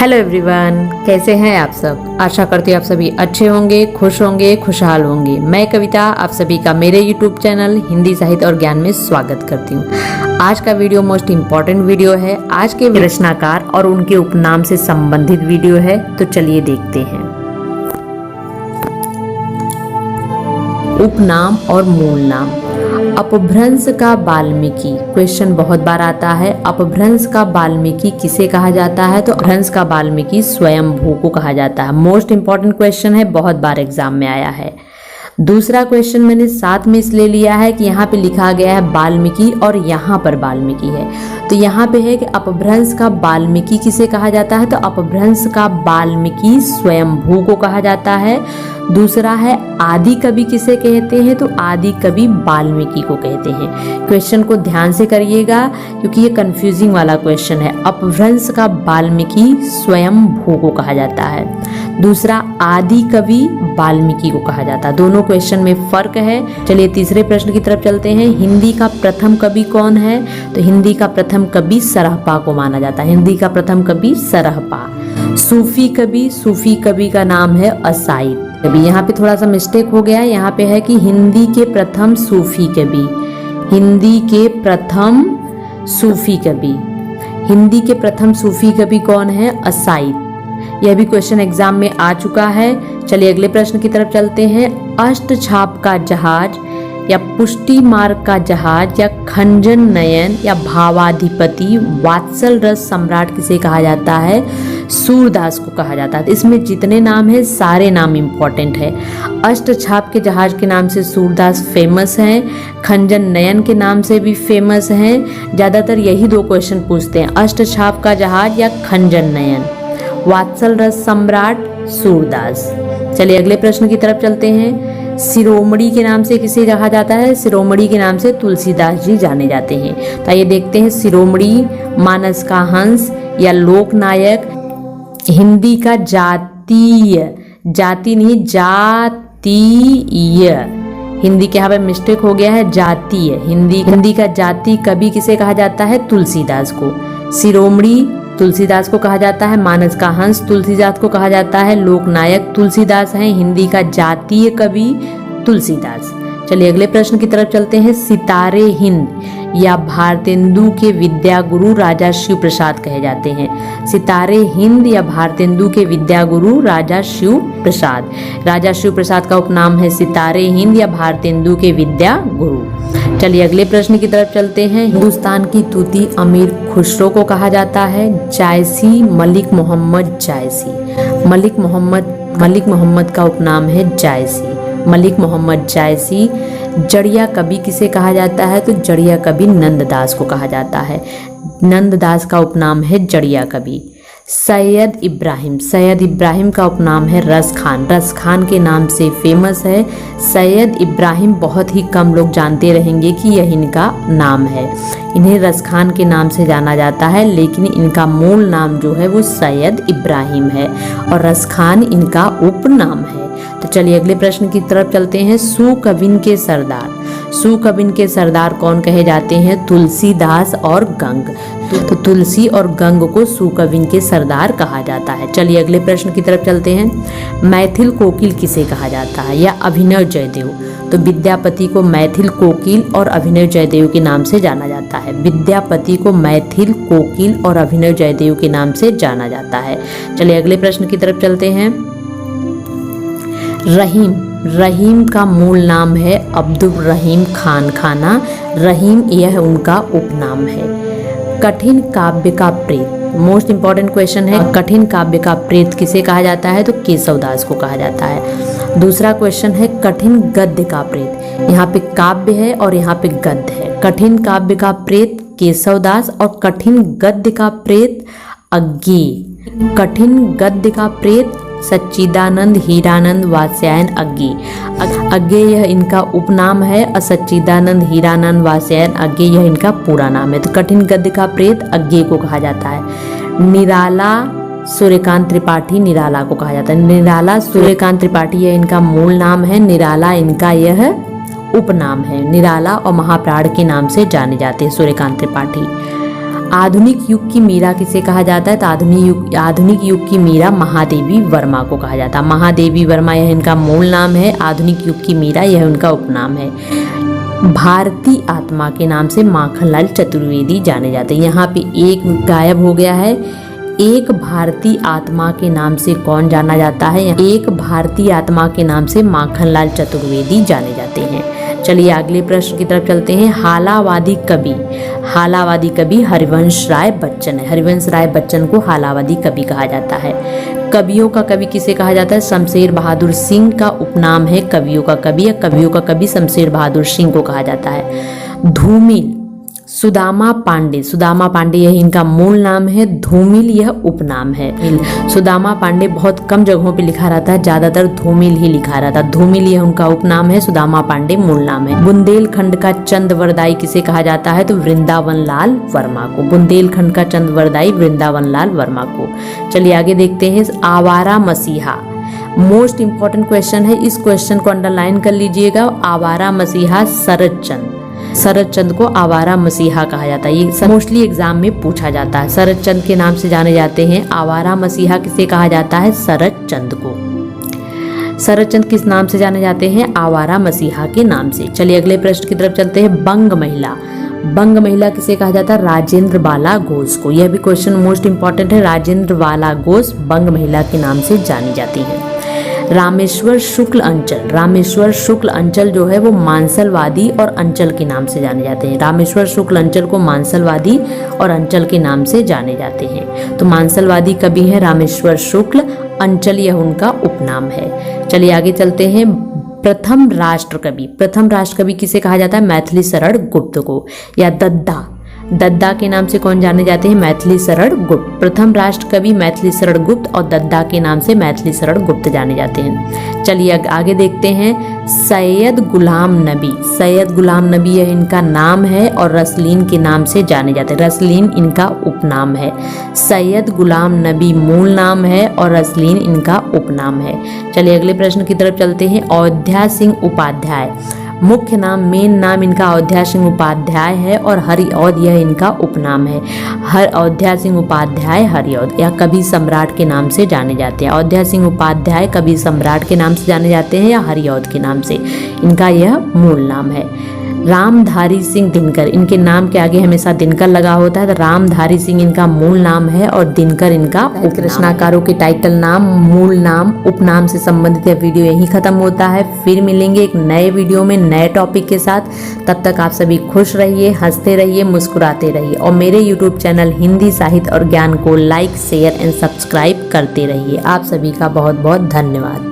Hello everyone, कैसे हैं आप सब। आशा करती हूँ आप सभी अच्छे होंगे, खुश होंगे, खुशहाल होंगे। मैं कविता आप सभी का मेरे यूट्यूब चैनल हिंदी साहित्य और ज्ञान में स्वागत करती हूँ। आज का वीडियो मोस्ट इम्पॉर्टेंट वीडियो है। आज के रचनाकार और उनके उपनाम से संबंधित वीडियो है, तो चलिए देखते हैं। उपनाम और मूल नाम। अपभ्रंश का वाल्मीकि, क्वेश्चन बहुत बार आता है। अपभ्रंश का वाल्मीकि किसे कहा जाता है? तो अपभ्रंश का वाल्मीकि स्वयंभू को कहा जाता है। मोस्ट इंपॉर्टेंट क्वेश्चन है, बहुत बार एग्जाम में आया है। दूसरा क्वेश्चन मैंने साथ में इसलिए लिया है कि यहाँ पे लिखा गया है वाल्मीकि और यहाँ पर वाल्मीकि है, तो यहाँ पे है कि अपभ्रंश का वाल्मीकि किसे कहा जाता है? तो अपभ्रंश का वाल्मीकि स्वयंभू को कहा जाता है। दूसरा है आदि कवि किसे कहते हैं? तो आदि कवि वाल्मीकि को कहते हैं। क्वेश्चन को ध्यान से करिएगा क्योंकि ये कंफ्यूजिंग वाला क्वेश्चन है। अपभ्रंश का वाल्मीकि स्वयंभू को कहा जाता है, दूसरा आदि कवि वाल्मीकि को कहा जाता है। दोनों क्वेश्चन में फर्क है। चलिए तीसरे प्रश्न की तरफ चलते हैं। हिंदी का प्रथम कवि कौन है? तो हिंदी का प्रथम कवि सरहपा को माना जाता है। हिंदी का प्रथम कवि सरहपा। सूफी कवि का नाम है असाइद कवि। यहाँ पे थोड़ा सा मिस्टेक हो गया है, यहाँ पे है कि हिंदी के प्रथम सूफी कवि। हिंदी के प्रथम सूफी कवि, हिंदी के प्रथम सूफी कवि कौन है? असाइद। यह भी क्वेश्चन एग्जाम में आ चुका है। चलिए अगले प्रश्न की तरफ चलते हैं। अष्टछाप का जहाज या पुष्टि मार्ग का जहाज या खंजन नयन या भावाधिपति वात्सल रस सम्राट किसे कहा जाता है? सूरदास को कहा जाता है। इसमें जितने नाम है सारे नाम इंपॉर्टेंट है। अष्टछाप के जहाज के नाम से सूरदास फेमस हैं, खंजन नयन के नाम से भी फेमस हैं। ज्यादातर यही दो क्वेश्चन पूछते हैं, अष्टछाप का जहाज या खंजन नयन, वात्सल रस सम्राट सूरदास। चलिए अगले प्रश्न की तरफ चलते हैं। शिरोमणि के नाम से किसे कहा जाता है? शिरोमणि के नाम से तुलसीदास जी जाने जाते हैं। तो आइए देखते हैं। शिरोमणि, मानस का हंस या लोकनायक, हिंदी का जातीय, जाति नहीं जातीय, हिंदी के यहाँ पे मिस्टेक हो गया है, जातीय। हिंदी का जाति कवि किसे कहा जाता है? तुलसीदास को। शिरोमणि तुलसीदास को कहा जाता है, मानस का हंस तुलसीदास को कहा जाता है, लोकनायक तुलसीदास हैं, हिंदी का जातीय कवि तुलसीदास। चलिए अगले प्रश्न की तरफ चलते हैं। सितारे हिंद या भारतेंदु के विद्या गुरु राजा शिव प्रसाद कहे जाते हैं। सितारे हिंद या भारतेंदु के विद्या गुरु राजा शिव प्रसाद। राजा शिव प्रसाद का उपनाम है सितारे हिंद या भारतेंदु के विद्या गुरु। चलिए अगले प्रश्न की तरफ चलते हैं। हिंदुस्तान की तूती अमीर खुसरो को कहा जाता है। जायसी, मलिक मोहम्मद जायसी। मलिक मोहम्मद का उपनाम है जायसी, मलिक मोहम्मद जायसी। जड़िया कवि किसे कहा जाता है? तो जड़िया कवि नंददास को कहा जाता है। नंददास का उपनाम है जड़िया कवि। सैयद इब्राहिम का उपनाम है रस खान के नाम से फेमस है। सैयद इब्राहिम बहुत ही कम लोग जानते रहेंगे कि यह इनका नाम है। इन्हें रस खान के नाम से जाना जाता है, लेकिन इनका मूल नाम जो है वो सैयद इब्राहिम है और रस खान इनका उपनाम है। तो चलिए अगले प्रश्न की तरफ चलते हैं। सुकविन के सरदार कौन कहे जाते हैं? तुलसीदास और गंग। तो तुलसी और गंग को सुकविन के सरदार कहा जाता है। चलिए अगले प्रश्न की तरफ चलते हैं। मैथिल कोकिल किसे कहा जाता है? या अभिनव जयदेव। तो विद्यापति को मैथिल कोकिल और अभिनव जयदेव के नाम से जाना जाता है। विद्यापति को मैथिल कोकिल और अभिनव जयदेव के नाम से जाना जाता है। चलिए अगले प्रश्न की तरफ चलते हैं। रहीम का मूल नाम है अब्दुल रहीम खान खाना। रहीम यह उनका उपनाम है। कठिन काव्य का प्रेत, मोस्ट इंपॉर्टेंट क्वेश्चन है। कठिन काव्य का प्रेत किसे कहा जाता है? तो केशवदास को कहा जाता है। दूसरा क्वेश्चन है कठिन गद्य का प्रेत। यहाँ पे काव्य है और यहाँ पे गद्य है। कठिन काव्य का प्रेत केशवदास और कठिन गद्य का प्रेत अज्ञेय। कठिन गद्य का प्रेत सच्चिदानंद हीरानंद वात्स्यायन अज्ञेय यह इनका उपनाम है और सच्चिदानंद हीरानंद वात्स्यायन अज्ञेय यह इनका पूरा नाम है। तो कठिन गद्य का प्रेत अज्ञेय को कहा जाता है। निराला सूर्यकांत त्रिपाठी निराला को कहा जाता है। निराला सूर्यकांत त्रिपाठी यह इनका मूल नाम है, निराला इनका यह उपनाम है। निराला और महाप्राण के नाम से जाने जाते हैं सूर्यकांत त्रिपाठी। आधुनिक युग की मीरा किसे कहा जाता है? तो आधुनिक युग की मीरा महादेवी वर्मा को कहा जाता है। महादेवी वर्मा यह इनका मूल नाम है, आधुनिक युग की मीरा यह उनका उपनाम है। भारतीय आत्मा के नाम से माखनलाल चतुर्वेदी जाने जाते हैं। यहाँ पे एक गायब हो गया है। एक भारतीय आत्मा के नाम से कौन जाना जाता है? एक भारतीय आत्मा के नाम से माखनलाल चतुर्वेदी जाने जाते हैं। चलिए अगले प्रश्न की तरफ चलते हैं। हालावादी कवि हरिवंश राय बच्चन है। हरिवंश राय बच्चन को हालावादी कवि कहा जाता है। कवियों का कवि किसे कहा जाता है? शमशेर बहादुर सिंह का उपनाम है कवियों का कवि, या कवियों का कवि शमशेर बहादुर सिंह को कहा जाता है। धूमिल सुदामा पांडे यह इनका मूल नाम है। धूमिल यह उपनाम है। सुदामा पांडे बहुत कम जगहों पे लिखा रहता है, ज्यादातर धूमिल ही लिखा रहता है। धूमिल यह उनका उपनाम है, सुदामा पांडे मूल नाम है। बुंदेलखंड का चंदवरदाई किसे कहा जाता है? तो वृंदावन लाल वर्मा को। बुंदेलखंड का चंदवरदाई वृंदावन लाल वर्मा को। चलिए आगे देखते हैं। आवारा मसीहा मोस्ट इंपॉर्टेंट क्वेश्चन है, इस क्वेश्चन को अंडरलाइन कर लीजिएगा। आवारा मसीहा शरद चंद को आवारा मसीहा कहा जाता है। ये मोस्टली एग्जाम में पूछा जाता है। शरद चंद के नाम से जाने जाते हैं। आवारा मसीहा किसे कहा जाता है? शरद चंद को। शरद चंद किस नाम से जाने जाते हैं? आवारा मसीहा के नाम से। चलिए अगले प्रश्न की तरफ चलते हैं। बंग महिला किसे कहा जाता है? राजेंद्र बाला घोष को। यह भी क्वेश्चन मोस्ट इंपॉर्टेंट है। राजेंद्र बाला घोष बंग महिला के नाम से जानी जाती है। रामेश्वर शुक्ल अंचल जो है वो मांसलवादी और अंचल के नाम से जाने जाते हैं। रामेश्वर शुक्ल अंचल को मांसलवादी और अंचल के नाम से जाने जाते हैं। तो मांसलवादी कवि है रामेश्वर शुक्ल, अंचल यह उनका उपनाम है। चलिए आगे चलते हैं। प्रथम राष्ट्र कवि किसे कहा जाता है? मैथिली शरण गुप्त को, या दद्दा के नाम से कौन जाने जाते हैं? मैथिली शरण गुप्त। प्रथम राष्ट्र कवि मैथिली शरण गुप्त और दद्दा के नाम से मैथिली शरण गुप्त जाने जाते हैं। चलिए आगे देखते हैं। सैयद गुलाम नबी यह इनका नाम है और रसलीन के नाम से जाने जाते हैं। रसलीन इनका उपनाम है। सैयद गुलाम नबी मूल नाम है और रसलीन इनका उपनाम है। चलिए अगले प्रश्न की तरफ चलते हैं। अयोध्या सिंह उपाध्याय मुख्य नाम, मेन नाम इनका अयोध्या सिंह उपाध्याय है और हरिऔध यह इनका उपनाम है। अयोध्या सिंह उपाध्याय हरिऔध या कवि सम्राट के नाम से जाने जाते हैं। अयोध्या सिंह उपाध्याय कवि सम्राट के नाम से जाने जाते हैं या हरिऔध के नाम से, इनका यह मूल नाम है। रामधारी सिंह दिनकर, इनके नाम के आगे हमेशा दिनकर लगा होता है, तो रामधारी सिंह इनका मूल नाम है और दिनकर इनका कृष्णाकारों के टाइटल नाम, मूल नाम, उपनाम से संबंधित यह वीडियो यहीं खत्म होता है। फिर मिलेंगे एक नए वीडियो में नए टॉपिक के साथ। तब तक आप सभी खुश रहिए, हंसते रहिए, मुस्कुराते रहिए और मेरे यूट्यूब चैनल हिंदी साहित्य और ज्ञान को लाइक, शेयर एंड सब्सक्राइब करते रहिए। आप सभी का बहुत बहुत धन्यवाद।